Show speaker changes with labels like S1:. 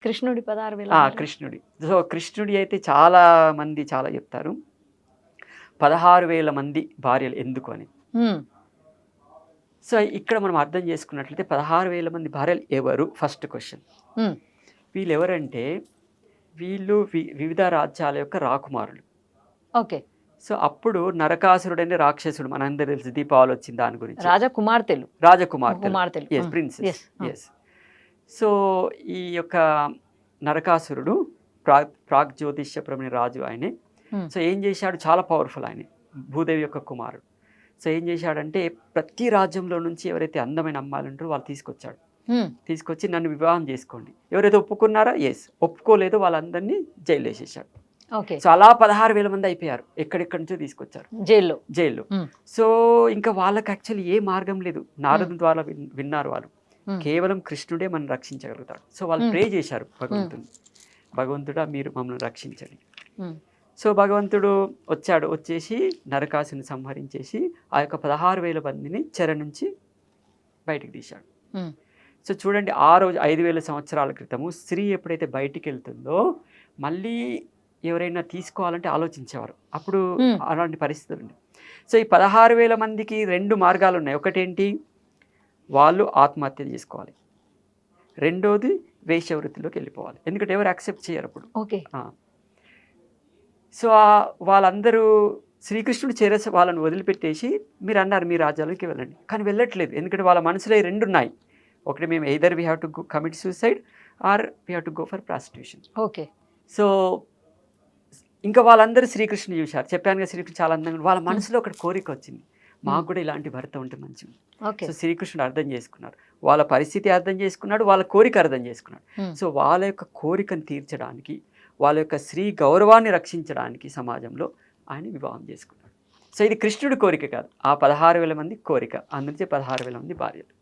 S1: కృష్ణుడి 16,000 భార్యలు.
S2: కృష్ణుడి. సో, కృష్ణుడి అయితే చాలా మంది చాలా చెప్తారు. 16,000 మంది భార్యలు ఎందుకు అని.
S1: హ్మ్.
S2: సో, ఇక్కడ మనం అర్థం చేసుకున్నట్లయితే 16,000 మంది భార్యలు ఎవరు? First question.
S1: హ్మ్.
S2: వీళ్ళెవరంటే వీళ్ళు వివిధ రాజ్యాల యొక్క రాకుమారులు.
S1: ఓకే.
S2: సో, అప్పుడు నరకాసురుడనే రాక్షసుడు మనందరికీ తెలుసు. దీపావళి వచ్చింది దాని గురించి.
S1: రాజకుమార్తెలు.
S2: రాజకుమార్తెలు. Yes, princess.
S1: Yes.
S2: Yes. So, ఈ యొక్క నరకాసురుడు ప్రాగ్జ్యోతిష్యపురం అనే రాజు ఆయనే. సో, ఏం చేశాడు? చాలా పవర్ఫుల్ ఆయనే. భూదేవి యొక్క కుమారుడు. సో, ఏం చేశాడంటే ప్రతి రాజ్యంలో నుంచి ఎవరైతే అందమైన అమ్మాయిలు ఉంటారో వాళ్ళు తీసుకొచ్చాడు. తీసుకొచ్చి నన్ను వివాహం చేసుకోండి. ఎవరైతే ఒప్పుకున్నారా? ఎస్. ఒప్పుకోలేదో వాళ్ళందరినీ జైలు వేసేసాడు.
S1: ఓకే.
S2: సో, అలా 16,000 మంది అయిపోయారు. ఎక్కడెక్కడి నుంచో తీసుకొచ్చారు జైల్లో. సో, ఇంకా వాళ్ళకి యాక్చువల్లీ ఏ మార్గం లేదు. నారదుని ద్వారా విన్నారు వాళ్ళు. కేవలం కృష్ణుడే మనం రక్షించగలుగుతాడు. సో, వాళ్ళు ప్రే చేశారు భగవంతుని. భగవంతుడా మీరు మమ్మల్ని రక్షించండి. సో, భగవంతుడు వచ్చేసి నరకాసుని సంహరించేసి ఆ యొక్క 16,000 మందిని చెర నుంచి బయటికి తీశాడు. సో, చూడండి, ఆ రోజు 5,000 సంవత్సరాల క్రితము స్త్రీ ఎప్పుడైతే బయటికి వెళ్తుందో మళ్ళీ ఎవరైనా తీసుకోవాలంటే ఆలోచించేవారు. అప్పుడు అలాంటి పరిస్థితులు ఉన్నాయి. సో, ఈ 16,000 మందికి 2 మార్గాలు ఉన్నాయి. ఒకటేంటి? వాళ్ళు ఆత్మహత్య చేసుకోవాలి. రెండోది వేశ్యవృత్తిలోకి వెళ్ళిపోవాలి. ఎందుకంటే ఎవరు యాక్సెప్ట్ చేయరు అప్పుడు.
S1: ఓకే.
S2: సో, వాళ్ళందరూ శ్రీకృష్ణుడు చేరేసి వాళ్ళని వదిలిపెట్టేసి మీరు అన్నారు మీ రాజ్యాలకి వెళ్ళండి. కానీ వెళ్ళట్లేదు. ఎందుకంటే వాళ్ళ మనసులో 2 ఉన్నాయి. ఒకటి మేము either we have to commit suicide or we have to go for prostitution.
S1: Okay.
S2: So, ఇంకా వాళ్ళందరూ శ్రీకృష్ణుని చూశారు. చెప్పాను కదా, శ్రీకృష్ణుడు చాలా అందంగా. వాళ్ళ మనసులో ఒకటి కోరిక వచ్చింది, మాకు కూడా ఇలాంటి భర్త ఉంటే మంచిది. సో, శ్రీకృష్ణుడు అర్థం చేసుకున్నారు. వాళ్ళ పరిస్థితి అర్థం చేసుకున్నాడు, వాళ్ళ కోరిక అర్థం చేసుకున్నాడు. సో, వాళ్ళ యొక్క కోరికను తీర్చడానికి, వాళ్ళ యొక్క స్త్రీ గౌరవాన్ని రక్షించడానికి సమాజంలో ఆయన వివాహం చేసుకున్నాడు. సో, ఇది కృష్ణుడి కోరిక కాదు, ఆ 16,000 మంది కోరిక. అందుకే 16,000 మంది భార్యలు.